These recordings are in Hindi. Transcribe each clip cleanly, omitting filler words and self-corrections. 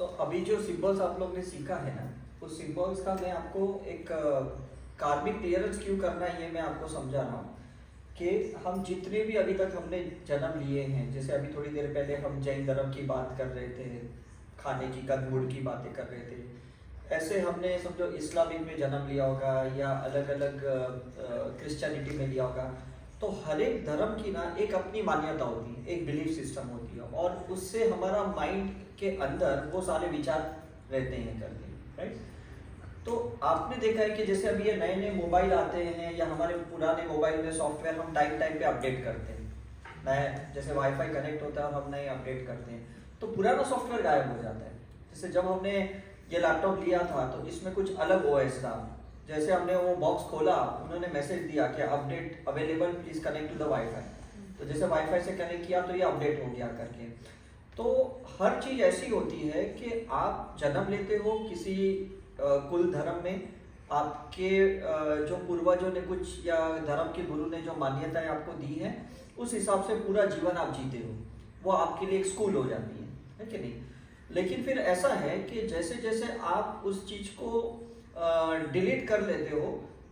तो अभी जो सिंबल्स आप लोग ने सीखा है ना, उस सिंबल्स का मैं आपको एक कार्मिक क्लियरेंस क्यों करना है ये मैं आपको समझा रहा हूँ कि हम जितने भी अभी तक हमने जन्म लिए हैं, जैसे अभी थोड़ी देर पहले हम जैन धर्म की बात कर रहे थे, खाने की कंदमूल की बातें कर रहे थे, ऐसे हमने समझो इस्लामिक में जन्म लिया होगा या अलग अलग क्रिश्चियनिटी में लिया होगा। तो हर एक धर्म की ना एक अपनी मान्यता होती है, एक बिलीफ सिस्टम होती है, और उससे हमारा माइंड के अंदर वो सारे विचार रहते हैं करके, राइट। तो आपने देखा है कि जैसे अभी ये नए नए मोबाइल आते हैं या हमारे पुराने मोबाइल में सॉफ्टवेयर हम टाइम टाइम पे अपडेट करते हैं, नए जैसे वाईफाई कनेक्ट होता है और हम नए अपडेट करते हैं, तो पुराना सॉफ्टवेयर गायब हो जाता है। जैसे जब हमने ये लैपटॉप लिया था तो इसमें कुछ अलग ओएस था, जैसे हमने वो बॉक्स खोला उन्होंने मैसेज दिया कि update available, please connect to the wifi. तो जैसे वाईफाई से कनेक्ट किया तो ये अपडेट हो गया करके। तो हर चीज ऐसी होती है कि आप जन्म लेते हो किसी कुल धर्म में, आपके जो पूर्वजों ने कुछ या धर्म के गुरु ने जो मान्यताएं आपको दी है उस हिसाब से पूरा जीवन आप जीते हो, वो आपके लिए एक स्कूल हो जाती है कि नहीं। लेकिन फिर ऐसा है कि जैसे जैसे आप उस चीज को डिलीट कर लेते हो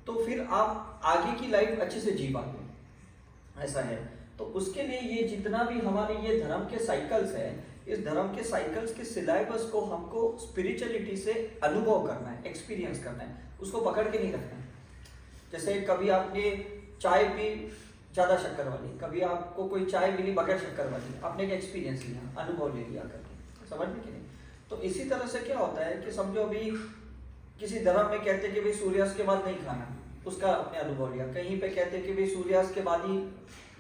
तो फिर आप आगे की लाइफ अच्छे से जी पाते, ऐसा है। तो उसके लिए ये जितना भी हमारे ये धर्म के साइकिल्स है, इस धर्म के साइकिल्स के सिलेबस को हमको स्पिरिचुअलिटी से अनुभव करना है, एक्सपीरियंस करना है, उसको पकड़ के नहीं रखना है। जैसे कभी आपने चाय पी ज्यादा शक्कर वाली, कभी आपको कोई चाय मिली बगैर शक्कर वाली, आपने एक एक्सपीरियंस लिया, अनुभव ले लिया करके, समझ में कि नहीं। तो इसी तरह से क्या होता है कि समझो अभी किसी धर्म में कहते हैं कि भाई सूर्यास्त के बाद नहीं खाना, उसका आपने अनुभव लिया। कहीं पे कहते हैं कि भाई सूर्यास्त के बाद ही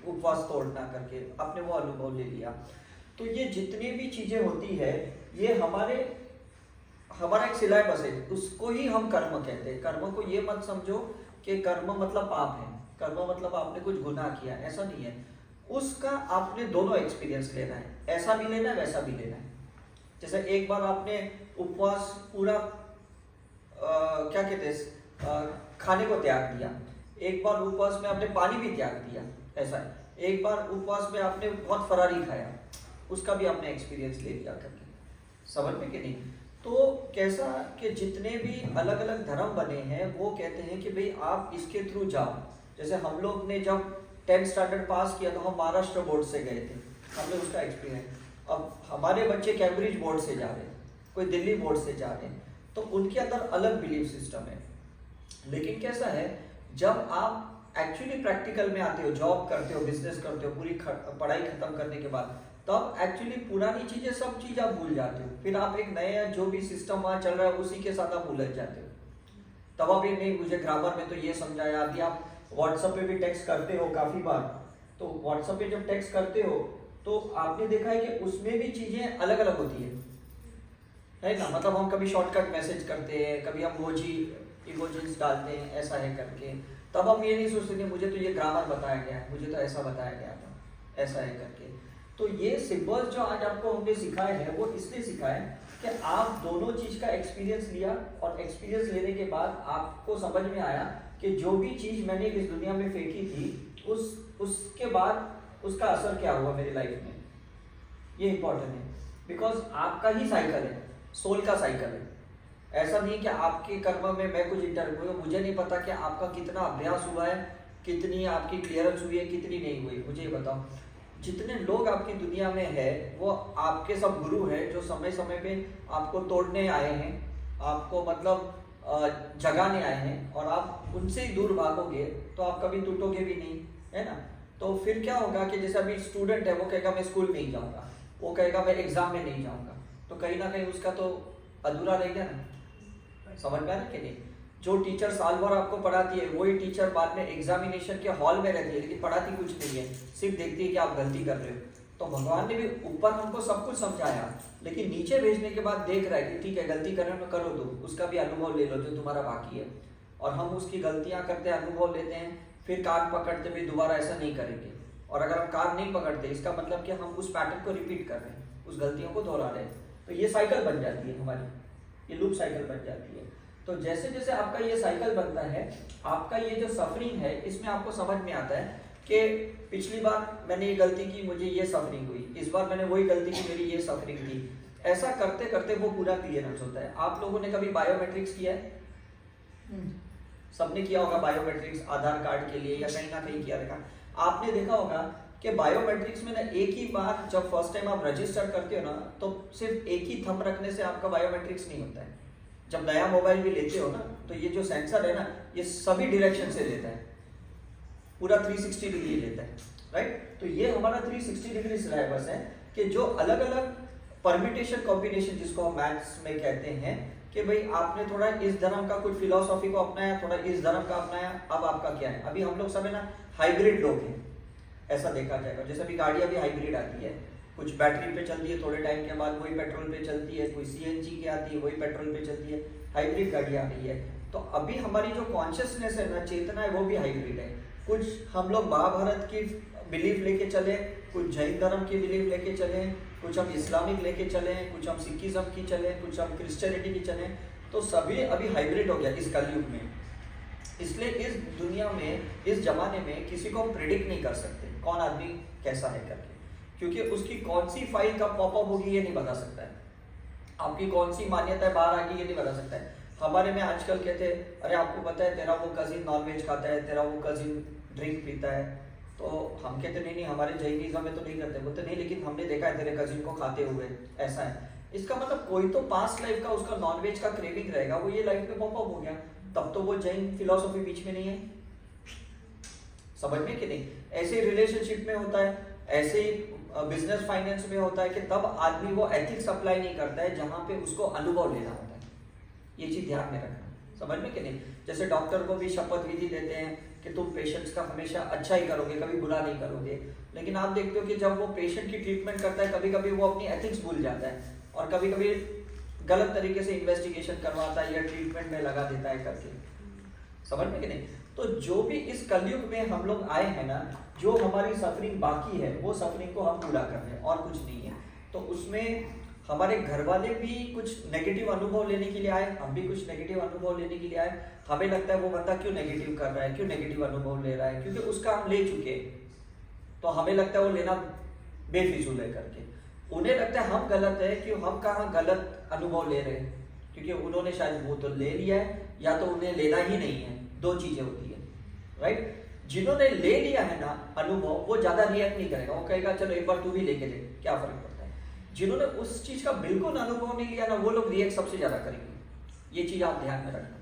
उपवास तोड़ना करके, आपने वो अनुभव ले लिया। तो ये जितनी भी चीजें होती है ये हमारा एक सिलेबस है, उसको ही हम कर्म कहते हैं। कर्म को ये मत समझो कि कर्म मतलब पाप है, कर्म मतलब आपने कुछ गुनाह किया, ऐसा नहीं है। उसका आपने दोनों एक्सपीरियंस लेना है, ऐसा भी लेना है वैसा भी लेना है। जैसे एक बार आपने उपवास पूरा क्या कहते हैं खाने को त्याग दिया, एक बार उपवास में आपने पानी भी त्याग दिया, ऐसा है। एक बार उपवास में आपने बहुत फरारी खाया, उसका भी आपने एक्सपीरियंस ले लिया करके, समझ में कि नहीं। तो कैसा कि जितने भी अलग अलग धर्म बने हैं वो कहते हैं कि भाई आप इसके थ्रू जाओ। जैसे हम लोग ने जब 10th स्टैंडर्ड पास किया तो हम महाराष्ट्र बोर्ड से गए थे, हमने उसका एक्सपीरियंस। अब हमारे बच्चे कैम्ब्रिज बोर्ड से जा रहे हैं, कोई दिल्ली बोर्ड से जा रहे हैं, तो उनके अंदर अलग बिलीफ सिस्टम है। लेकिन कैसा है, जब आप एक्चुअली प्रैक्टिकल में आते हो, जॉब करते हो, बिजनेस करते हो, पूरी पढ़ाई खत्म करने के बाद, तब एक्चुअली पुरानी चीजें सब चीज आप भूल जाते हो। फिर आप एक नया जो भी सिस्टम वहां चल रहा है उसी के साथ आप उलझ जाते हो। तब आप ये नहीं, मुझे ग्रामर में तो ये समझाया। अभी आप व्हाट्सएप पे भी टेक्स्ट करते हो काफी बार, तो व्हाट्सएप पे जब टेक्स्ट करते हो तो आपने देखा है कि उसमें भी चीजें अलग अलग होती है ना। मतलब हम कभी शॉर्टकट मैसेज करते हैं, कभी हम इमोजीज डालते हैं, ऐसा है करके। तब हम ये नहीं सोचते कि मुझे तो ये ग्रामर बताया गया है, मुझे तो ऐसा बताया गया था, ऐसा है करके। तो ये सिंबल्स जो आज आपको हमने सिखाए हैं वो इसलिए सिखाए कि आप दोनों चीज का एक्सपीरियंस लिया, और एक्सपीरियंस लेने के बाद आपको समझ में आया कि जो भी चीज मैंने इस दुनिया में फेंकी थी उसके बाद उसका असर क्या हुआ मेरी लाइफ में, ये इंपॉर्टेंट है। बिकॉज आपका ही साइकिल है, सोल का साइकिल है। ऐसा नहीं कि आपके कर्म में मैं कुछ इंटर हुई, मुझे नहीं पता कि आपका कितना अभ्यास हुआ है, कितनी आपकी क्लियरेंस हुई है, कितनी नहीं हुई, मुझे ये बताओ। जितने लोग आपकी दुनिया में है वो आपके सब गुरु है, जो समय समय पे आपको तोड़ने आए हैं, आपको मतलब जगाने आए हैं, और आप उनसे ही दूर भागोगे तो आप कभी टूटोगे भी नहीं, है ना। तो फिर क्या होगा कि जैसे अभी स्टूडेंट है, वो कहेगा मैं स्कूल नहीं जाऊंगा, वो कहेगा मैं एग्जाम में नहीं जाऊंगा, तो कहीं ना कहीं उसका तो अधूरा रहेगा ना, समझ में आ रहा है कि नहीं। जो टीचर साल भर आपको पढ़ाती है वही टीचर बाद में एग्जामिनेशन के हॉल में रहती है, लेकिन पढ़ाती कुछ नहीं है, सिर्फ देखती है कि आप गलती कर रहे हो। तो भगवान ने भी ऊपर हमको सब कुछ समझाया, लेकिन नीचे भेजने के बाद देख रहा है कि ठीक है गलती करने में करो, दो उसका भी अनुभव ले लो जो तुम्हारा बाकी है। और हम उसकी गलतियां करते अनुभव लेते हैं, फिर कान पकड़ते भी दोबारा ऐसा नहीं करेंगे। और अगर हम कान नहीं पकड़ते इसका मतलब कि हम उस पैटर्न को रिपीट कर रहे हैं, उस गलतियों को दोहरा रहे हैं। तो ये साइकिल बन जाती है हमारी, ये लूप साइकिल बन जाती है। तो जैसे जैसे आपका ये साइकिल बनता है, आपका ये जो सफरिंग है इसमें आपको समझ में आता है कि पिछली बार मैंने ये गलती की, मुझे ये सफरिंग हुई, इस बार मैंने वही गलती की, मेरी ये सफरिंग थी। ऐसा करते करते वो पूरा क्लियरेंस होता है। आप लोगों ने कभी बायोमेट्रिक्स किया है? सबने किया होगा बायोमेट्रिक्स, आधार कार्ड के लिए या कहीं ना कहीं किया रहेगा। आपने देखा होगा कि बायोमेट्रिक्स में ना एक ही बार जब फर्स्ट टाइम आप रजिस्टर करते हो ना, तो सिर्फ एक ही थंब रखने से आपका बायोमेट्रिक्स नहीं होता है। जब नया मोबाइल भी लेते हो ना, तो ये जो सेंसर है ना, ये सभी डायरेक्शन से लेता है, पूरा 360 डिग्री लेता है, राइट। तो ये हमारा 360 डिग्री सिलेबस है कि जो अलग अलग परम्यूटेशन कॉम्बिनेशन, जिसको हम मैथ्स में कहते हैं कि भाई आपने थोड़ा इस धर्म का कुछ फिलोसॉफी को अपनाया, थोड़ा इस धर्म का अपनाया, अब आपका क्या है। अभी हम लोग सब है ना हाइब्रिड लोग हैं, ऐसा देखा जाएगा। जैसे अभी गाड़ियां भी हाइब्रिड आती है, कुछ बैटरी पे चलती है, थोड़े टाइम के बाद वही पेट्रोल पे चलती है, कोई सीएनजी की आती है, वही पेट्रोल पे चलती है, हाइब्रिड गाड़ी आ रही है। तो अभी हमारी जो कॉन्शियसनेस है ना, चेतना है, वो भी हाइब्रिड है। कुछ हम लोग महाभारत की बिलीफ लेके चले, कुछ जैन धर्म की बिलीफ लेके चले, कुछ हम इस्लामिक लेके चले, कुछ हम सिखिज्म की चले, कुछ हम क्रिश्चियनिटी की चले। तो सभी अभी हाइब्रिड हो गया इस कलयुग में। इसलिए इस दुनिया में, इस जमाने में किसी को हम प्रिडिक्ट नहीं कर सकते कौन आदमी कैसा है करके, क्योंकि उसकी कौन सी फाइल कब पॉपअप होगी ये नहीं बता सकता है, आपकी कौन सी मान्यता बाहर आ गई ये नहीं बता सकता है। हमारे में आजकल कहते हैं अरे आपको पता है तेरा वो कजिन नॉनवेज खाता है, तेरा वो कजिन ड्रिंक पीता है, तो हम कहते नहीं हमारे जैनिज्म में तो नहीं करते, बोलते नहीं लेकिन हमने देखा है तेरे कजिन को खाते हुए, ऐसा है। इसका मतलब कोई तो पास्ट लाइफ का उसका नॉनवेज का क्रेविंग रहेगा, वो ये लाइफ में पॉपअप हो गया, तब तो वो जैन फिलोसॉफी बीच में नहीं है, समझ में कि नहीं। ऐसे रिलेशनशिप में होता है, ऐसे बिजनेस फाइनेंस में होता है कि तब आदमी वो एथिक्स अप्लाई नहीं करता है जहां पे उसको अनुभव लेना होता है। ये चीज ध्यान में रखना, समझ में कि नहीं। जैसे डॉक्टर को भी शपथ विधि देते हैं कि तुम पेशेंट्स का हमेशा अच्छा ही करोगे, कभी बुरा नहीं करोगे, लेकिन आप देखते हो कि जब वो पेशेंट की ट्रीटमेंट करता है कभी कभी वो अपनी एथिक्स भूल जाता है और कभी कभी गलत तरीके से इन्वेस्टिगेशन करवाता है या ट्रीटमेंट में लगा देता है करके, समझ में कि नहीं। तो जो भी इस कलयुग में हम लोग आए हैं ना, जो हमारी सफरिंग बाकी है वो सफरिंग को हम पूरा कर रहे हैं और कुछ नहीं है। तो उसमें हमारे घर वाले भी कुछ नेगेटिव अनुभव लेने के लिए आए, हम भी कुछ नेगेटिव अनुभव लेने के लिए आए। हमें लगता है वो बंदा क्यों नेगेटिव कर रहा है, क्यों नेगेटिव अनुभव ले रहा है, क्योंकि उसका हम ले चुके, तो हमें लगता है वो लेना बेफिजूल है करके। उन्हें लगता है हम गलत है कि हम कहाँ गलत अनुभव ले रहे हैं, क्योंकि उन्होंने शायद वो तो ले लिया है या तो उन्हें लेना ही नहीं है, दो चीजें होती है, राइट। जिन्होंने ले लिया है ना अनुभव, वो ज्यादा रिएक्ट नहीं करेगा, वो कहेगा चलो एक बार तू भी लेके देख क्या फर्क पड़ता है। जिन्होंने उस चीज का बिल्कुल अनुभव नहीं लिया ना, वो लोग रिएक्ट सबसे ज्यादा करेंगे। ये चीज आप ध्यान में रखना,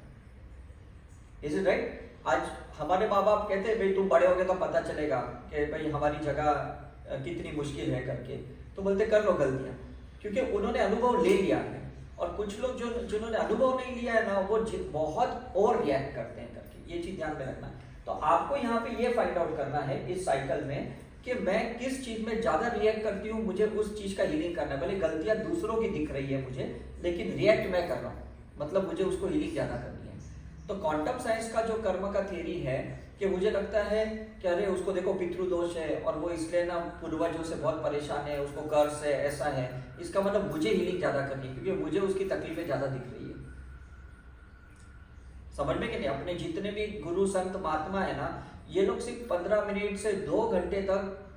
इज इट राइट। आज हमारे माँ बाप कहते हैं भाई तुम बड़े हो गए तो पता चलेगा कि भाई हमारी जगह कितनी मुश्किल है करके, तो बोलते कर लो गलतियां, क्योंकि उन्होंने अनुभव ले लिया है। और कुछ लोग जो जिन्होंने अनुभव नहीं लिया है ना, वो बहुत और रिएक्ट करते हैं करके, ये चीज ध्यान में रखना। तो आपको यहाँ पे ये फाइंड आउट करना है इस साइकिल में कि मैं किस चीज में ज्यादा रिएक्ट करती हूँ, मुझे उस चीज का हीलिंग करना है। भले गलतियां दूसरों की दिख रही है मुझे, लेकिन रिएक्ट मैं कर रहा हूँ, मतलब मुझे उसको हीलिंग ज्यादा करनी है। तो क्वांटम साइंस का जो कर्म का थियरी है कि मुझे लगता है कि अरे उसको देखो पितृदोष है और वो इसलिए ना पूर्वजों से बहुत परेशान है, उसको कर्ज है, ऐसा है, इसका मतलब मुझे हीलिंग ज्यादा करनी है क्योंकि मुझे उसकी तकलीफें ज्यादा दिख रही है, समझ में कि नहीं। अपने जितने भी गुरु संत महात्मा है ना, ये लोग सिर्फ 15 मिनट से 2 घंटे तक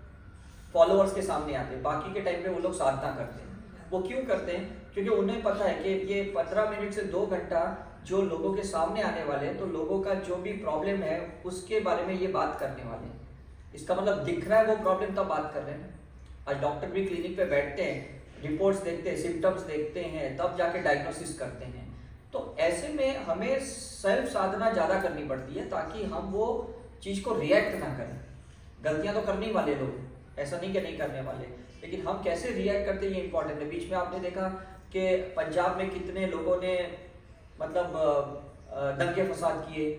फॉलोअर्स के सामने आते हैं, बाकी के टाइम पे वो लोग साधना करते हैं। वो क्यों करते हैं? क्योंकि उन्हें पता है कि ये 15 मिनट से 2 घंटा जो लोगों के सामने आने वाले हैं, तो लोगों का जो भी प्रॉब्लम है उसके बारे में ये बात करने वाले हैं। इसका मतलब दिख रहा है वो प्रॉब्लम, तब बात कर रहे हैं। आज डॉक्टर भी क्लिनिक पे बैठते हैं, रिपोर्ट्स देखते हैं, सिम्टम्स देखते हैं, तब जाके डायग्नोसिस करते हैं। तो ऐसे में हमें सेल्फ साधना ज्यादा करनी पड़ती है ताकि हम वो चीज को रिएक्ट ना करें। गलतियां तो करने वाले लोग, ऐसा नहीं कि नहीं करने वाले, लेकिन हम कैसे रिएक्ट करते हैं ये इंपॉर्टेंट है। बीच में आपने देखा कि पंजाब में कितने लोगों ने मतलब दंगे फसाद किए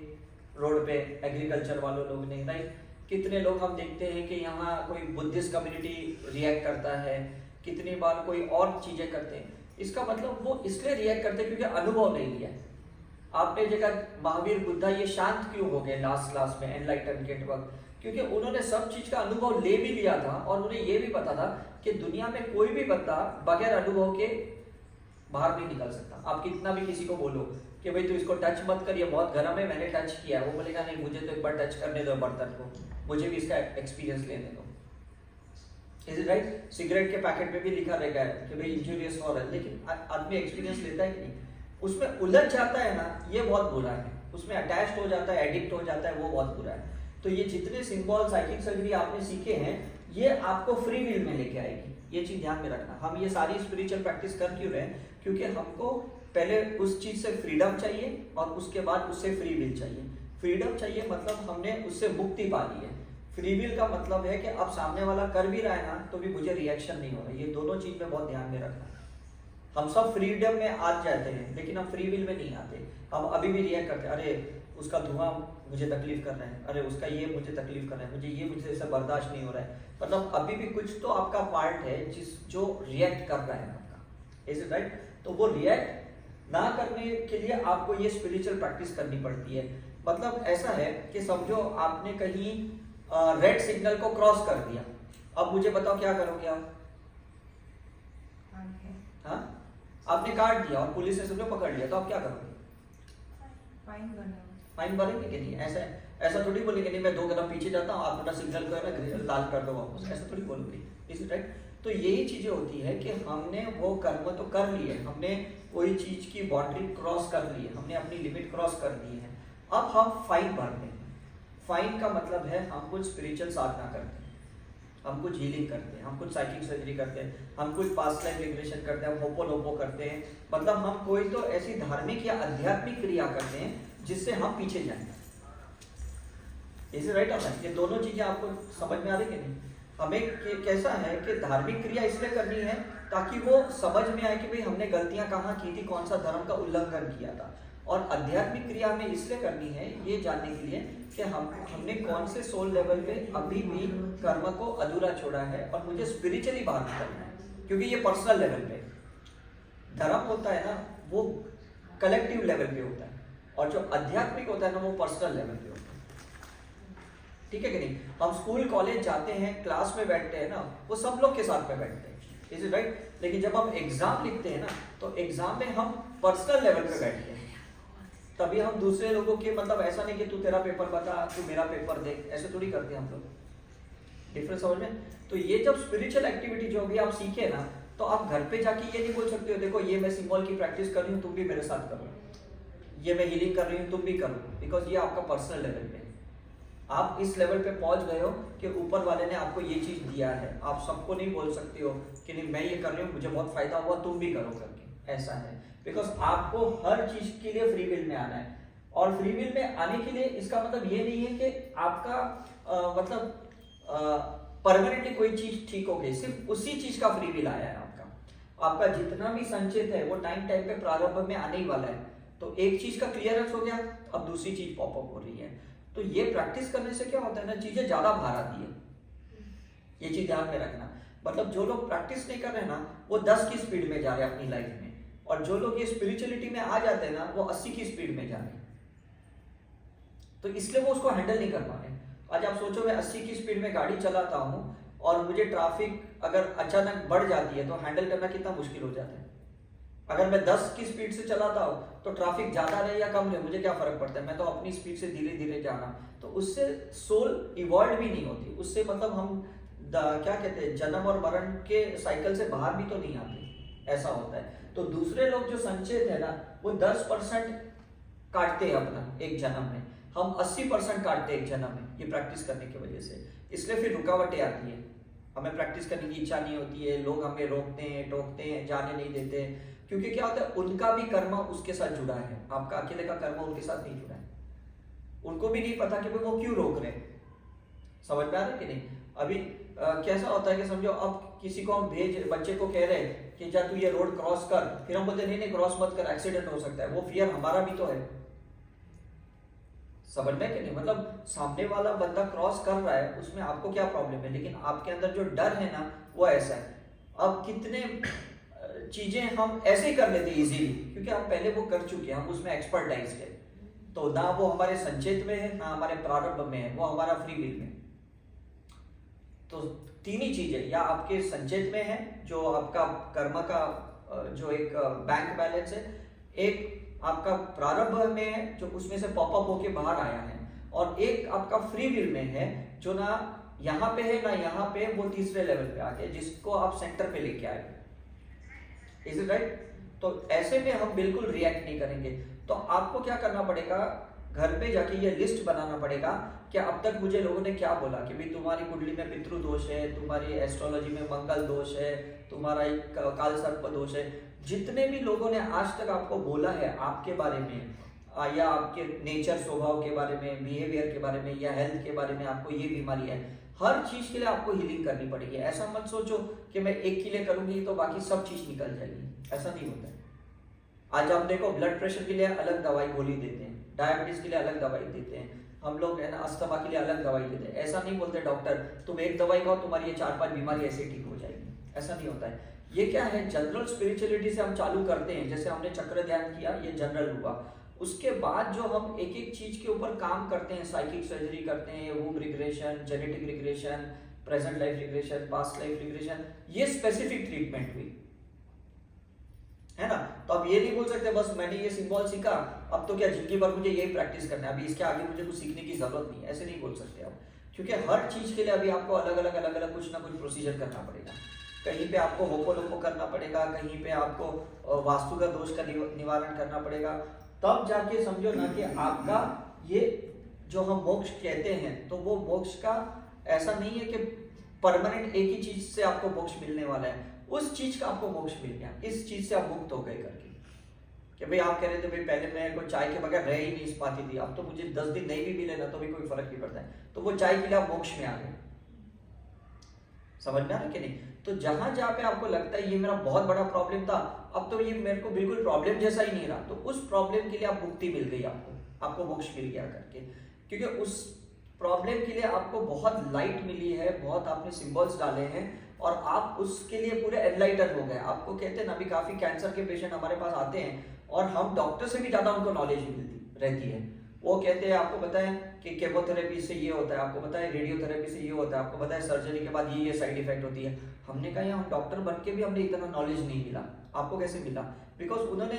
रोड पे, एग्रीकल्चर वालों लोग ने, राइट। कितने लोग हम देखते हैं कि यहाँ कोई बुद्धिस्ट कम्युनिटी रिएक्ट करता है, कितनी बार कोई और चीजें करते हैं। इसका मतलब वो इसलिए रिएक्ट करते हैं क्योंकि अनुभव नहीं लिया। आपने देखा महावीर बुद्धा ये शांत क्यों हो गए लास्ट में एनलाइटनमेंट वक्त, क्योंकि उन्होंने सब चीज का अनुभव ले भी लिया था और उन्हें ये भी पता था कि दुनिया में कोई भी बंदा बगैर अनुभव के बाहर नहीं निकल सकता। आप कितना भी किसी को बोलो कि भाई तू इसको टच मत कर, ये बहुत गर्म है, मैंने टच किया है, वो बोलेगा नहीं मुझे तो एक बार टच करने दो बर्तन को, मुझे भी इसका एक्सपीरियंस लेने दो। Is it right? सिगरेट के पैकेट में भी लिखा रहेगा है कि भाई इंजूरियस फॉर हेल्थ, लेकिन आदमी एक्सपीरियंस लेता है कि नहीं, उसमें उलझ जाता है ना, ये बहुत बुरा है। उसमें अटैच्ड हो जाता है, एडिक्ट हो जाता है, वो बहुत बुरा है। तो ये जितने सिंबल साइकिक सर्जरी आपने सीखे हैं, ये आपको फ्री विल में लेके आएगी, ये चीज ध्यान में रखना। हम ये सारी स्पिरिचुअल प्रैक्टिस कर क्यों रहे हैं? क्योंकि हमको पहले उस चीज से फ्रीडम चाहिए और उसके बाद उससे फ्री विल चाहिए। फ्रीडम चाहिए मतलब हमने उससे मुक्ति पा ली है। फ्री विल का मतलब है कि अब सामने वाला कर भी रहा है ना, तो भी मुझे रिएक्शन नहीं हो रहा। ये दोनों चीज में बहुत ध्यान में रखना। हम सब फ्रीडम में आ जाते हैं, लेकिन हम फ्री विल में नहीं आते। हम अभी भी रिएक्ट करते हैं, अरे उसका धुआं मुझे तकलीफ कर रहा है, अरे उसका ये मुझे तकलीफ कर रहा है, मुझे ऐसा बर्दाश्त नहीं हो रहा है। मतलब अभी भी कुछ तो आपका पार्ट है जो रिएक्ट कर रहा है आपका। Is it right? तो वो रिएक्ट ना करने के लिए आपको ये स्पिरिचुअल प्रैक्टिस करनी पड़ती है। मतलब ऐसा है कि समझो आपने कहीं रेड सिग्नल को क्रॉस कर दिया, अब मुझे बताओ क्या करोगे आप? हाँ, आपने काट दिया और पुलिस ने सबको पकड़ लिया, तो आप क्या करोगे? फाइन भरेंगे कि नहीं? ऐसा थोड़ी बोलेंगे नहीं मैं 2 कदम पीछे जाता हूँ, आप अपना सिग्नल को लाल कर दो वापस, ऐसा थोड़ी बोलोगे। Is it right? तो यही चीजें होती है कि हमने वो कर्म तो कर लिए, हमने कोई चीज की बाउंड्री क्रॉस कर ली है, हमने अपनी लिमिट क्रॉस कर दी है। अब हम फाइन भरते हैं। फाइन का मतलब है हम कुछ स्पिरिचुअल साधना करते हैं, हम कुछ हीलिंग करते हैं, हम कुछ साइकिक सर्जरी करते हैं, हम कुछ पास्ट लाइफ लिबरेशन करते हैं, हम होपोनोपो करते हैं। मतलब हम कोई तो ऐसी धार्मिक या आध्यात्मिक क्रिया करते हैं जिससे हम पीछे जाएं। Is it right? ये दोनों चीजें आपको समझ में आ रही कि नहीं? हमें कैसा है कि धार्मिक क्रिया इसलिए करनी है ताकि वो समझ में आए कि भाई हमने गलतियां कहाँ की थी, कौन सा धर्म का उल्लंघन किया था। और आध्यात्मिक क्रिया हमें इसलिए करनी है ये जानने के लिए कि हमने कौन से सोल लेवल पे अभी भी कर्म को अधूरा छोड़ा है और मुझे स्पिरिचुअली बाहर निकलना है। क्योंकि ये पर्सनल लेवल पे धर्म होता है ना, वो कलेक्टिव लेवल पे होता है, और जो आध्यात्मिक होता है ना, वो पर्सनल लेवल पे होता है। ठीक है कि नहीं? हम स्कूल कॉलेज जाते हैं, क्लास में बैठते हैं ना, वो सब लोग के साथ में बैठते हैं। Is it right? लेकिन जब हम एग्जाम लिखते हैं ना, तो एग्जाम में हम पर्सनल लेवल पे बैठते हैं। तभी हम दूसरे लोगों के, मतलब ऐसा नहीं कि तू तेरा पेपर बता, तू मेरा पेपर देख, ऐसे थोड़ी करते हैं हम लोग। डिफरेंस समझ में? तो ये जब स्पिरिचुअल एक्टिविटी जो भी आप सीखे ना, तो आप घर पे जाके ये नहीं बोल सकते हो देखो ये मैं सिंबल की प्रैक्टिस कर रही हूँ, तुम भी मेरे साथ करो, ये मैं हीलिंग कर रही हूँ, तुम भी करो, बिकॉज ये आपका पर्सनल लेवल पे। आप इस लेवल पे पहुंच गए हो कि ऊपर वाले ने आपको ये चीज दिया है। आप सबको नहीं बोल सकते हो कि नहीं मैं ये कर रही हूँ, मुझे बहुत फायदा हुआ, तुम भी करो करके। ऐसा है, बिकॉज आपको हर चीज के लिए फ्री विल में आना है। और फ्री विल में आने के लिए इसका मतलब ये नहीं है कि आपका परमानेंटली कोई चीज ठीक हो गई, सिर्फ उसी चीज का फ्री विल आया है। आपका जितना भी संचित है वो टाइम पे प्रारंभ में आने ही वाला है। तो एक चीज का क्लियरेंस हो गया, अब दूसरी चीज पॉपअप हो रही है। तो ये प्रैक्टिस करने से क्या होता है ना, चीजें ज्यादा बाहर आती है। ये चीज ध्यान में रखना। मतलब जो लोग प्रैक्टिस नहीं कर रहे ना, वो 10 की स्पीड में जा रहे हैं अपनी लाइफ में, और जो लोग ये स्पिरिचुअलिटी में आ जाते हैं ना, वो 80 की स्पीड में जा रहे हैं। तो इसलिए वो उसको हैंडल नहीं कर पा रहे। आज आप सोचो मैं 80 की स्पीड में गाड़ी चलाता हूँ और मुझे ट्रैफिक अगर अचानक बढ़ जाती है तो हैंडल करना कितना मुश्किल हो जाता है। अगर मैं 10 की स्पीड से चलाता हूँ तो ट्रैफिक ज्यादा रहे या कम रहे मुझे क्या फर्क पड़ता है, मैं तो अपनी स्पीड से धीरे धीरे जाना। तो उससे सोल इवॉल्व भी नहीं होती, उससे मतलब हम क्या कहते हैं, जन्म और मरण के साइकिल से बाहर भी तो नहीं आते। ऐसा होता है। तो दूसरे लोग जो संचेत है ना, वो 10% काटते हैं अपना एक जन्म में, हम 80% काटते हैं एक जन्म में, ये प्रैक्टिस करने की वजह से। इसलिए फिर रुकावटें आती है, हमें प्रैक्टिस करने की इच्छा नहीं होती है, लोग हमें रोकते हैं, टोकते हैं, जाने नहीं देते। क्योंकि क्या होता है, उनका भी कर्म उसके साथ जुड़ा है, आपका अकेले का कर्म उनके साथ नहीं जुड़ा है। उनको भी नहीं पता कि वो क्यों रोक रहे हैं। समझ में आ रहा है कि नहीं? अभी कैसा होता है कि समझो अब किसी को हम बच्चे को कह रहे हैं कि जा तू ये रोड क्रॉस कर, फिर हम बोलते नहीं क्रॉस मत कर, एक्सीडेंट हो सकता है। वो फियर हमारा भी तो है। समझ में कि नहीं? मतलब सामने वाला बंदा क्रॉस कर रहा है, उसमें आपको क्या प्रॉब्लम है, लेकिन आपके अंदर जो डर है ना, वो ऐसा है। अब कितने चीजें हम ऐसे ही कर लेते इजीली, क्योंकि हम पहले वो कर चुके हैं, हम उसमें एक्सपर्टाइज है। तो ना वो हमारे संचेत में है, ना हमारे प्रारंभ में है, वो हमारा फ्री विल में। तो तीन ही चीजें, या आपके संचेत में है जो आपका कर्म का जो एक बैंक बैलेंस है, एक आपका प्रारंभ में है जो उसमें से पॉपअप होके बाहर आया है, और एक आपका फ्री विल में है जो ना यहाँ पे है ना यहाँ पे, वो तीसरे लेवल पे आ गया जिसको आप सेंटर पे लेके आए। Is it right? तो ऐसे में हम बिल्कुल रिएक्ट नहीं करेंगे। तो आपको क्या करना पड़ेगा, घर पे जाके ये लिस्ट बनाना पड़ेगा कि अब तक मुझे लोगों ने क्या बोला कि भाई तुम्हारी कुंडली में पितृ दोष है, तुम्हारी एस्ट्रोलॉजी में मंगल दोष है, तुम्हारा एक काल सर्प दोष है। जितने भी लोगों ने आज तक आपको बोला है आपके बारे में, या आपके नेचर स्वभाव के बारे में, बिहेवियर के बारे में, या हेल्थ के बारे में, आपको ये बीमारी है, हर चीज के लिए आपको हीलिंग करनी पड़ेगी। ऐसा मत सोचो कि मैं एक के लिए करूंगी तो बाकी सब चीज निकल जाएगी, ऐसा नहीं होता है। आज आप देखो ब्लड प्रेशर के लिए अलग दवाई गोली देते हैं, डायबिटीज के लिए अलग दवाई देते हैं, हम लोग है ना अस्थमा के लिए अलग दवाई देते हैं। ऐसा नहीं बोलते डॉक्टर तुम एक दवाई खाओ तुम्हारी ये 4-5 बीमारी ऐसे ठीक हो जाएगी, ऐसा नहीं होता है। ये क्या है, जनरल स्पिरिचुअलिटी से हम चालू करते हैं। जैसे हमने चक्र ध्यान किया, ये जनरल हुआ। उसके बाद जो हम एक एक चीज के ऊपर काम करते हैं, साइकिक सर्जरी करते हैं, womb regression, genetic regression, present life regression, past life regression, ये स्पेसिफिक ट्रीटमेंट हुई है ना। तो अब ये नहीं बोल सकते बस मैंने ये सिंबल सीखा अब तो क्या जिंदगी भर मुझे यही प्रैक्टिस करना है, अभी इसके आगे मुझे कुछ सीखने की जरूरत नहीं है, ऐसे नहीं बोल सकते आप। क्योंकि हर चीज के लिए अभी आपको अलग अलग कुछ ना कुछ प्रोसीजर करना पड़ेगा। कहीं पे आपको होपोलोपो करना पड़ेगा, कहीं पे आपको वास्तु का दोष का निवारण करना पड़ेगा, तब जाके समझो ना कि आपका ये जो हम मोक्ष कहते हैं, तो वो मोक्ष का ऐसा नहीं है कि परमानेंट एक ही चीज से आपको मोक्ष मिलने वाला है। उस चीज का आपको मोक्ष मिल गया, इस चीज से आप मुक्त हो गए करके। कि भाई आप कह रहे थे भाई पहले मैं कोई चाय के बगैर रह ही नहीं पाती थी, अब तो मुझे 10 दिन नहीं भी मिले ना तो भी कोई फर्क नहीं पड़ता है, तो वो चाय के लिए आप मोक्ष में आ गए। समझ में आ रहा है कि नहीं? तो जहां जहां पे आपको लगता है ये मेरा बहुत बड़ा प्रॉब्लम था, अब तो ये मेरे को बिल्कुल प्रॉब्लम जैसा ही नहीं रहा, तो उस प्रॉब्लम के लिए आप मुक्ति मिल गई, आपको मोक्ष मिल गया करके। क्योंकि उस प्रॉब्लम के लिए आपको बहुत लाइट मिली है, बहुत आपने सिंबल्स डाले हैं और आप उसके लिए पूरे एनलाइटन हो गए। आपको कहते हैं ना, अभी काफी कैंसर के पेशेंट हमारे पास आते हैं और हम डॉक्टर से भी ज्यादा उनको नॉलेज मिलती रहती है। वो कहते हैं आपको पता है कि केमोथेरेपी से ये होता है, आपको पता है रेडियोथेरेपी से ये होता है, आपको पता है सर्जरी के बाद ये साइड इफेक्ट होती है। हमने कहा हम डॉक्टर बन के भी हमने इतना नॉलेज नहीं मिला। आपको कैसे मिला? बिकॉज उन्होंने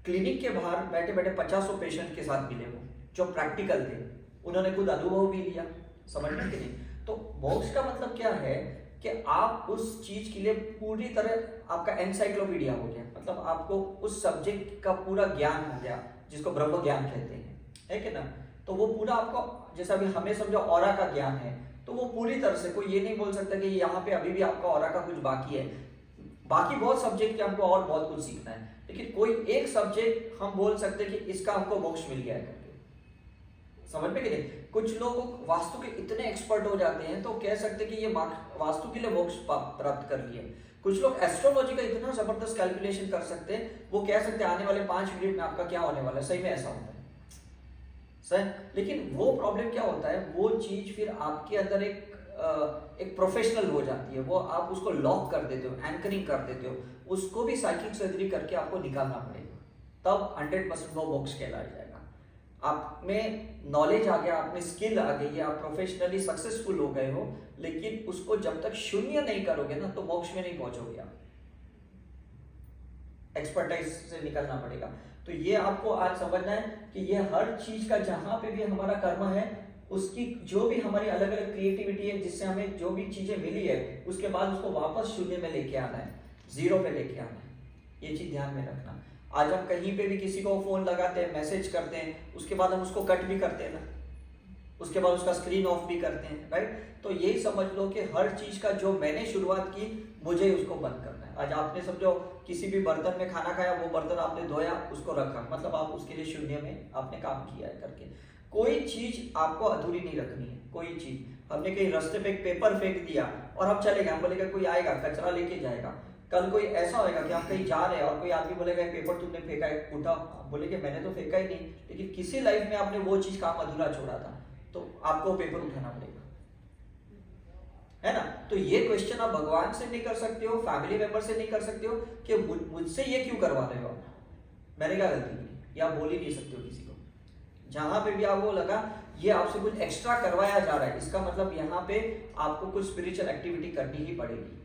क्लिनिक के बाहर बैठे बैठे 50 पेशेंट के साथ मिले, वो जो प्रैक्टिकल थे, उन्होंने खुद अनुभव भी लिया। समझने के लिए तो मोक्ष का मतलब क्या है कि आप उस चीज के लिए पूरी तरह आपका एनसाइक्लोपीडिया हो गया, मतलब आपको उस सब्जेक्ट का पूरा ज्ञान हो गया, जिसको ब्रह्म ज्ञान कहते हैं, है कि ना। तो वो पूरा आपको, जैसा अभी हमें समझो ऑरा का ज्ञान है, तो वो पूरी तरह से कोई ये नहीं बोल सकता कि यहाँ पे अभी भी आपका ऑरा का कुछ बाकी है। बाकी बहुत सब्जेक्ट के हमको और बहुत कुछ सीखना है, लेकिन कोई एक सब्जेक्ट हम बोल सकते हैं कि इसका हमको मोक्ष मिल गया है करके। समझ में कि नहीं? कुछ लोग वास्तु के इतने एक्सपर्ट हो जाते हैं तो कह सकते हैं कि ये वास्तु के लिए मोक्ष प्राप्त कर लिए। कुछ लोग एस्ट्रोलॉजी का इतना जबरदस्त कैलकुलेशन कर सकते हैं, वो कह सकते हैं आने वाले 5 मिनट में आपका क्या होने वाला है। सही में ऐसा होता है सर, लेकिन वो प्रॉब्लम क्या होता है, वो चीज फिर आपके अंदर एक प्रोफेशनल हो जाती है, वो आप उसको लॉक कर देते हो, एंकरिंग कर देते हो, उसको भी साइकिक सर्जरी करके आपको निकालना पड़ेगा, तब 100% वो मोक्ष कहलाया जाएगा। आप में नॉलेज आ गया, आप में स्किल आ गई है, आप प्रोफेशनली सक्सेसफुल हो गए हो, लेकिन उसको जब तक शून्य नहीं करोगे ना तो मोक्ष में नहीं पहुंचोगे आप। एक्सपर्टाइज से निकलना पड़ेगा। तो ये आपको आज समझना है कि ये हर चीज का जहां पे भी हमारा कर्म है, उसकी जो भी हमारी अलग अलग क्रिएटिविटी है, जिससे हमें जो भी चीजें मिली है, उसके बाद उसको वापस शून्य में लेके आना है, 0 पे लेके आना है। ये चीज ध्यान में रखना। आज हम कहीं पे भी किसी को फोन लगाते हैं, मैसेज करते हैं, उसके बाद हम उसको कट भी करते हैं ना, उसके बाद उसका स्क्रीन ऑफ भी करते हैं, राइट। तो यही समझ लो कि हर चीज का जो मैंने शुरुआत की, मुझे उसको बंद करना है। आज आपने समझो किसी भी बर्तन में खाना खाया, वो बर्तन आपने धोया, उसको रखा, मतलब आप उसके लिए शून्य में आपने काम किया है करके। कोई चीज आपको अधूरी नहीं रखनी है, कोई चीज। हमने कहीं रास्ते पे एक पेपर फेंक दिया और हम चले गए, हम बोलेगा कोई आएगा कचरा लेके जाएगा। कल कोई ऐसा होगा कि आप कहीं जा रहे हैं और कोई आदमी बोलेगा पेपर तुमने फेंका है, उठा, बोलेगे मैंने तो फेंका ही नहीं, लेकिन किसी लाइफ में आपने वो चीज काम अधूरा छोड़ा था, तो आपको पेपर उठाना पड़ेगा, है ना। तो ये क्वेश्चन आप भगवान से नहीं कर सकते हो, फैमिली मेंबर से नहीं कर सकते हो कि मुझसे ये क्यों करवा रहे हो आप, मैंने क्या गलती की, या बोल ही नहीं सकते हो किसी को। जहां पे भी आपको लगा ये आपसे कुछ एक्स्ट्रा करवाया जा रहा है, इसका मतलब यहाँ पे आपको कुछ स्पिरिचुअल एक्टिविटी करनी ही पड़ेगी।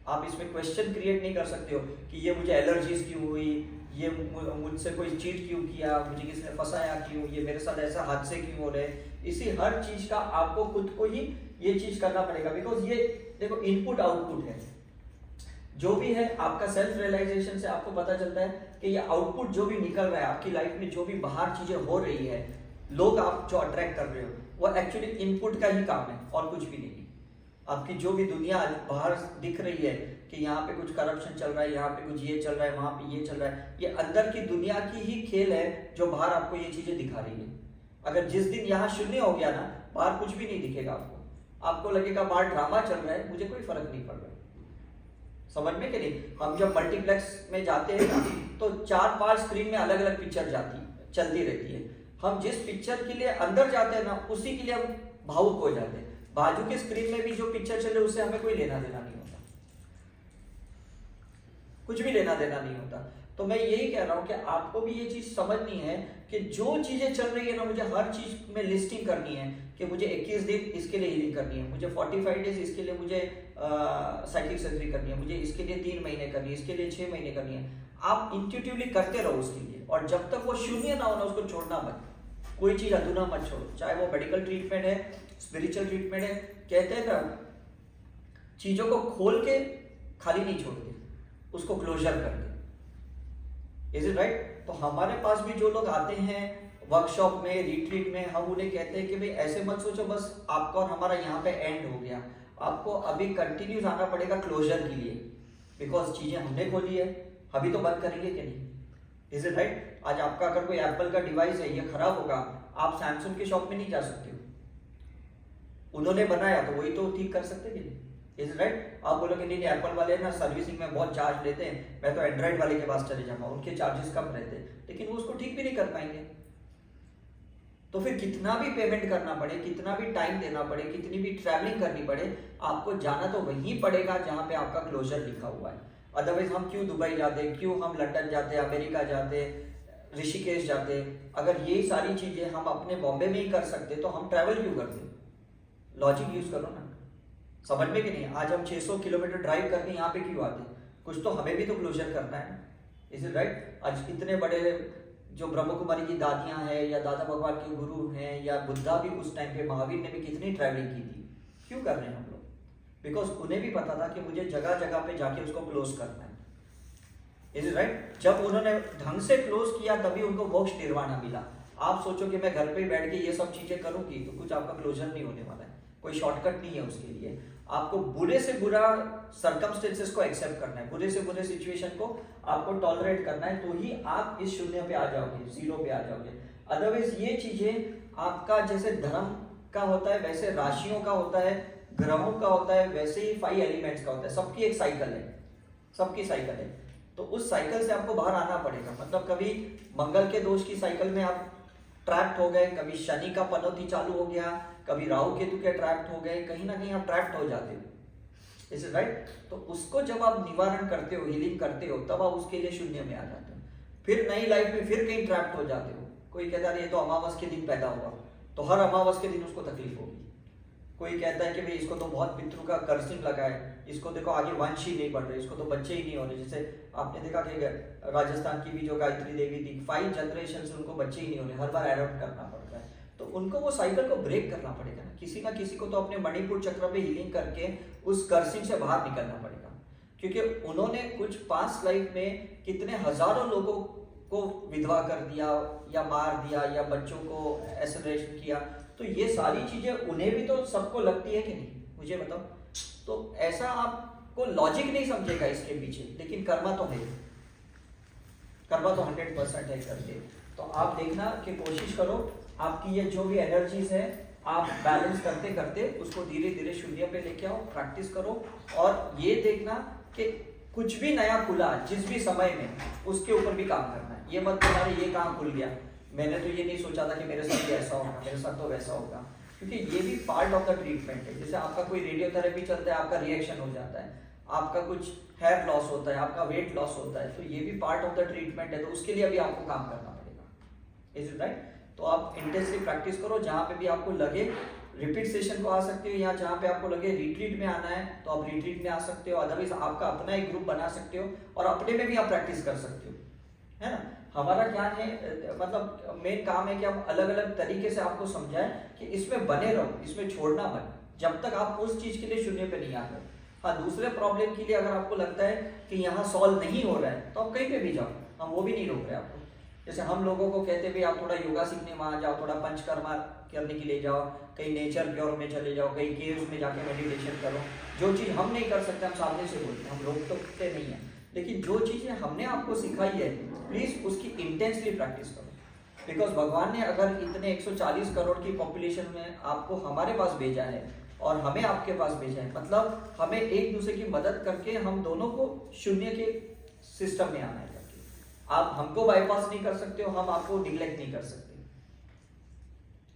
आप इसमें क्वेश्चन क्रिएट नहीं कर सकते हो कि ये मुझे एलर्जीज क्यों हुई, ये मुझसे कोई चीट क्यों किया, मुझे किसने फंसाया क्यों, ये मेरे साथ ऐसा हादसे क्यों हो रहे। इसी हर चीज का आपको खुद को ही ये चीज करना पड़ेगा, बिकॉज ये देखो इनपुट आउटपुट है, जो भी है आपका सेल्फ रियलाइजेशन से आपको पता चलता है कि ये आउटपुट जो भी निकल रहा है आपकी लाइफ में, जो भी बाहर चीजें हो रही है, लोग आप जो अट्रैक्ट कर रहे हो, वो एक्चुअली इनपुट का ही काम है और कुछ भी नहीं। आपकी जो भी दुनिया बाहर दिख रही है कि यहाँ पे कुछ करप्शन चल रहा है, यहाँ पे कुछ ये चल रहा है, वहां पे ये चल रहा है, ये अंदर की दुनिया की ही खेल है जो बाहर आपको ये चीजें दिखा रही है। अगर जिस दिन यहाँ शून्य हो गया ना, बाहर कुछ भी नहीं दिखेगा आपको लगेगा बाहर ड्रामा चल रहा है, मुझे कोई फर्क नहीं पड़ रहा। समझ में कि नहीं? हम जब मल्टीप्लेक्स में जाते हैं ना, तो 4-5 स्क्रीन में अलग अलग पिक्चर चलती रहती है। हम जिस पिक्चर के लिए अंदर जाते हैं ना, उसी के लिए हम भावुक हो जाते हैं। बाजू के स्क्रीन में भी जो पिक्चर चले उससे हमें कोई लेना देना नहीं होता, कुछ भी लेना देना नहीं होता। तो मैं यही कह रहा हूं कि आपको भी ये चीज समझनी है कि जो चीजें चल रही है ना, मुझे हर चीज में लिस्टिंग करनी है कि मुझे 21 दिन इसके लिए हीलिंग करनी है, मुझे 45 डेज इसके लिए मुझे साइकिक सर्जरी करनी है, मुझे इसके लिए 3 महीने करनी है, इसके लिए 6 महीने करनी है। आप इंट्यूटिवली करते रहो उसके लिए, और जब तक वो शून्य ना हो ना, उसको छोड़ना मत, कोई चीज अधूरा मत छोड़ो, चाहे वो मेडिकल ट्रीटमेंट है, स्पिरिचुअल ट्रीटमेंट है। कहते हैं ना, चीजों को खोल के खाली नहीं छोड़ते, उसको क्लोजर कर दे। Is it right? तो हमारे पास भी जो लोग आते हैं वर्कशॉप में, रिट्रीट में, हम उन्हें कहते हैं कि भाई ऐसे मत सोचो बस आपका और हमारा यहाँ पे एंड हो गया, आपको अभी कंटिन्यूस आना पड़ेगा क्लोजर के लिए, बिकॉज चीजें हमने खोली है, अभी तो बंद करेंगे कि नहीं? Is it right? आज आपका अगर कोई एप्पल का डिवाइस है, ये खराब होगा, आप सैमसंग के शॉप में नहीं जा सकते हो, उन्होंने बनाया तो वही तो ठीक कर सकते कि नहीं? Is right? आप बोलोगे नहीं एप्पल वाले ना सर्विसिंग में बहुत चार्ज लेते हैं, मैं तो एंड्रॉइड वाले के पास चले जाऊंगा, उनके चार्जेस कम रहते हैं, लेकिन वो उसको ठीक भी नहीं कर पाएंगे। तो फिर कितना भी पेमेंट करना पड़े, कितना भी टाइम देना पड़े, कितनी भी ट्रैवलिंग करनी पड़े, आपको जाना तो वहीं पड़ेगा जहां पे आपका क्लोजर लिखा हुआ है। अदरवाइज हम क्यों दुबई जाते, क्यों हम लंदन जाते, अमेरिका जाते, ऋषिकेश जाते? अगर ये सारी चीजें हम अपने बॉम्बे में ही कर सकते तो हम ट्रैवल क्यों करते? लॉजिक यूज करो ना, समझ में कि नहीं? आज हम 600 किलोमीटर ड्राइव करके यहाँ पे क्यों आते? कुछ तो हमें भी तो क्लोजर करना है। Is it right? आज इतने बड़े जो ब्रह्म कुमारी की दादियां हैं, या दादा भगवान के गुरु हैं, या बुद्धा भी उस टाइम पे, महावीर ने भी कितनी ट्रैवलिंग की थी, क्यों कर रहे हैं हम लोग? बिकॉज उन्हें भी पता था कि मुझे जगह जगह पे जाके उसको क्लोज करना है। Is it right? जब उन्होंने ढंग से क्लोज किया तभी उनको मोक्ष निर्वाणा मिला। आप सोचो कि मैं घर पे बैठ के ये सब चीजें करूंगी तो कुछ आपका क्लोजर नहीं होने वाला है, कोई शॉर्टकट नहीं है उसके लिए। आपको बुरे से बुरा सर्कमस्टेंसेस को एक्सेप्ट करना है, बुरे से बुरे सिचुएशन को आपको टॉलरेट करना है, तो ही आप इस शून्य पे आ जाओगे, जीरो पे आ जाओगे। अदरवाइज ये चीजें आपका जैसे धर्म का होता है, वैसे राशियों का होता है, ग्रहों का होता है, वैसे ही 5 एलिमेंट्स का होता है। सबकी एक साइकिल है, सबकी साइकिल है, तो उस साइकिल से आपको बाहर आना पड़ेगा। मतलब कभी मंगल के दोष की साइकिल में आप ट्रैप्ड हो गए, कभी शनि का पनौती चालू हो गया, कभी राहु केतु के ट्रैप्ड हो गए, कहीं ना कहीं आप ट्रैप्ड हो जाते हो। Is it right? तो उसको जब आप निवारण करते हो, हीलिंग करते हो, तब आप उसके लिए शून्य में आ जाते हो। फिर नई लाइफ में फिर कहीं ट्रैप्ड हो जाते हो। कोई कहता है ये तो अमावस के दिन पैदा हुआ, तो हर अमावस के दिन उसको तकलीफ होगी। कोई कहता है कि भाई इसको तो बहुत पितरों का कर्सिंग लगा है, इसको देखो आगे वंश ही नहीं बढ़ रहे, इसको तो बच्चे ही नहीं हो रहे। जैसे आपने देखा कि राजस्थान की भी जो गायत्री देवी थी, 5 जनरेशन से उनको बच्चे ही नहीं हो रहे, हर बार एडॉप्ट करना पड़ता है। तो उनको वो साइकिल को ब्रेक करना पड़ेगा ना किसी को तो अपने मणिपुर चक्र पे हीलिंग करके उस कर्सिंग से बाहर निकलना पड़ेगा। क्योंकि उन्होंने कुछ पास्ट लाइफ में कितने हजारों लोगों को विधवा कर दिया, या मार दिया, या बच्चों को एसिडरेशन किया, तो ये सारी चीजें उन्हें भी तो सबको लगती है कि नहीं? मुझे बताओ। तो ऐसा आपको लॉजिक नहीं समझेगा इसके पीछे, लेकिन कर्मा तो है, कर्मा तो 100% है करके। तो आप देखना कि कोशिश करो आपकी ये जो भी एनर्जीज है आप बैलेंस करते करते उसको धीरे धीरे शून्य पे लेके आओ, प्रैक्टिस करो। और ये देखना कि कुछ भी नया खुला जिस भी समय में, उसके ऊपर भी काम करना है। ये मत तुम्हारे ये काम खुल गया, मैंने तो ये नहीं सोचा था कि मेरे साथ ऐसा होगा, मेरे साथ तो वैसा होगा, क्योंकि ये भी पार्ट ऑफ द ट्रीटमेंट है। जैसे आपका कोई रेडियोथेरेपी चलता है, आपका रिएक्शन हो जाता है, आपका कुछ हेयर लॉस होता है, आपका वेट लॉस होता है, तो ये भी पार्ट ऑफ द ट्रीटमेंट है। तो उसके लिए भी आपको काम करना पड़ेगा। Is it right? तो आप इंटेंसिव प्रैक्टिस करो, जहाँ पे भी आपको लगे रिपीट सेशन को आ सकते हो, या जहाँ पे आपको लगे रिट्रीट में आना है तो आप रिट्रीट में आ सकते हो। अदरवाइज आपका अपना एक ग्रुप बना सकते हो और अपने में भी आप प्रैक्टिस कर सकते हो, है ना। हमारा क्या है, मतलब मेन काम है कि हम अलग अलग तरीके से आपको समझाएं कि इसमें बने रहो, इसमें छोड़ना मत। जब तक आप उस चीज के लिए शून्य पे नहीं आ गए। हाँ, दूसरे प्रॉब्लम के लिए अगर आपको लगता है कि यहाँ सॉल्व नहीं हो रहा है तो आप कहीं पे भी जाओ, हम वो भी नहीं रोक रहे आपको। जैसे हम लोगों को कहते भाई आप थोड़ा योगा सीखने वहाँ जाओ, थोड़ा पंचकर्मा करने के लिए जाओ, कहीं नेचर प्योर में चले जाओ, कहीं केव्स में जाके मेडिटेशन करो। जो चीज़ हम नहीं कर सकते हम सामने से बोलते हैं, हम रोक टोकते नहीं है, लेकिन जो चीज़ें हमने आपको सिखाई है प्लीज़ उसकी इंटेंसली प्रैक्टिस करो। बिकॉज भगवान ने अगर इतने 140 करोड़ की पॉपुलेशन में आपको हमारे पास भेजा है और हमें आपके पास भेजा है, मतलब हमें एक दूसरे की मदद करके हम दोनों को शून्य के सिस्टम में आना है करके। आप हमको बाईपास नहीं कर सकते हो, हम आपको निग्लेक्ट नहीं कर सकते।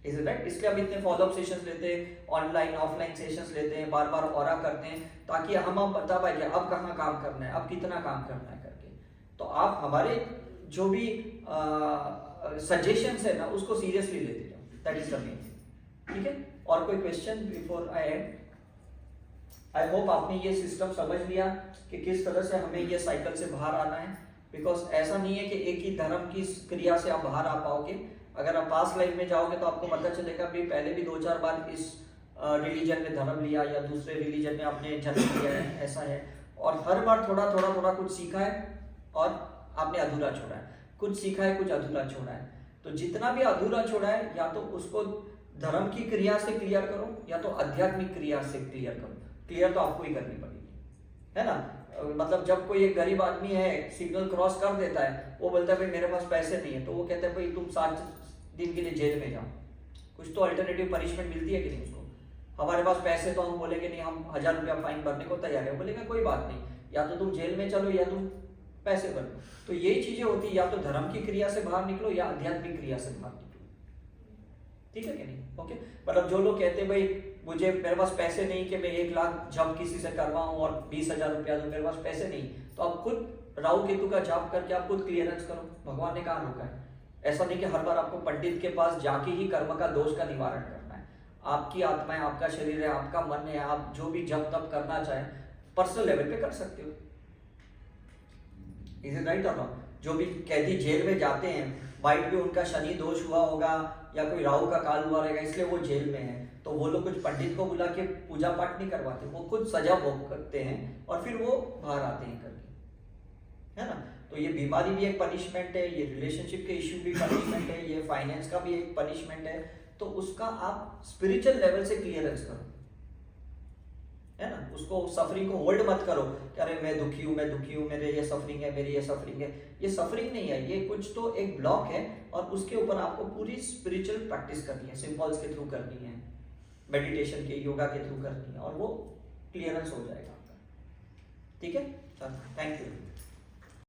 Is it right? इसलिए हम इतने फॉलोअप सेशंस लेते हैं, ऑनलाइन ऑफलाइन सेशंस लेते हैं, बार बार ऑरा करते हैं, ताकि हम आप बता पाए कि अब कहाँ काम करना है, अब कितना काम करना है करके। तो आप हमारे जो भी सजेशंस है ना उसको सीरियसली लेते जाओ, that is the main thing. ठीक है, और कोई question before I and? I hope आपने ये सिस्टम समझ लिया कि किस तरह से हमें ये साइकिल से बाहर आना है। बिकॉज ऐसा नहीं है कि एक ही धर्म की क्रिया से आप बाहर आ पाओगे। अगर आप पास्ट लाइफ में जाओगे तो आपको पता चलेगा भी पहले भी 2-4 बार इस रिलीजन में धर्म लिया या दूसरे रिलीजन में आपने जन्म लिया है, ऐसा है। और हर बार थोड़ा थोड़ा थोड़ा कुछ सीखा है और आपने अधूरा छोड़ा है, कुछ सीखा है कुछ अधूरा छोड़ा है। तो जितना भी अधूरा छोड़ा है या तो उसको धर्म की क्रिया से क्लियर करो या तो आध्यात्मिक क्रिया से क्लियर करो। क्लियर तो आपको ही करनी पड़ेगी, है ना। मतलब जब कोई एक गरीब आदमी है सिग्नल क्रॉस कर देता है, वो बोलता है भाई मेरे पास पैसे नहीं है, तो वो कहता है भाई तुम 7 दिन के लिए जेल में जाओ। कुछ तो अल्टरनेटिव पनिशमेंट मिलती है कि नहीं उसको। हमारे पास पैसे तो हम बोलेंगे नहीं, हम 1000 रुपया फाइन भरने को तैयार है, बोलेगा कोई बात नहीं, या तो तुम जेल में चलो या तुम पैसे भरो। तो यही चीजें होती है, या तो धर्म की क्रिया से बाहर निकलो या आध्यात्मिक क्रिया से बाहर निकलो। ठीक है कि नहीं? ओके। मतलब जो लोग कहते हैं भाई मुझे मेरे पास पैसे नहीं कि मैं 1 लाख जप किसी से करवाऊं और 20,000 रुपया दूं, मेरे पास पैसे नहीं, तो आप खुद राहु केतु का जाप करके आप खुद क्लियरेंस करो। भगवान ने कहा रोका है। ऐसा नहीं कि हर बार आपको पंडित के पास जाके ही कर्म का दोष का निवारण करना है। आपकी आत्मा है, आपका शरीर है, आपका मन है, आप जो भी जप तप करना चाहें पर्सनल लेवल पे कर सकते हो। इज इट राइट और नॉट? जो भी कैदी जेल में जाते हैं, वाइट भी उनका शनि दोष हुआ होगा या कोई राहु का काल हुआ रहेगा, इसलिए वो जेल में है, तो वो लोग कुछ पंडित को बुला के पूजा पाठ नहीं करवाते, वो खुद सजा भोग करते हैं और फिर वो बाहर आते हैं करके, है ना। तो ये बीमारी भी एक पनिशमेंट है, ये रिलेशनशिप के इश्यू भी पनिशमेंट है, ये फाइनेंस का भी एक पनिशमेंट है। तो उसका आप स्पिरिचुअल लेवल से क्लियरेंस करो, है ना। उसको सफरिंग को होल्ड मत करो कि अरे मैं दुखी हूँ, मेरे ये सफरिंग है, मेरी ये सफरिंग है। ये सफरिंग नहीं है, ये कुछ तो एक ब्लॉक है और उसके ऊपर आपको पूरी स्पिरिचुअल प्रैक्टिस करनी है, सिंबल्स के थ्रू करनी है, मेडिटेशन के, योगा के थ्रू करनी है, और वो क्लियरेंस हो जाएगा आपका। ठीक है, चलो, थैंक यू।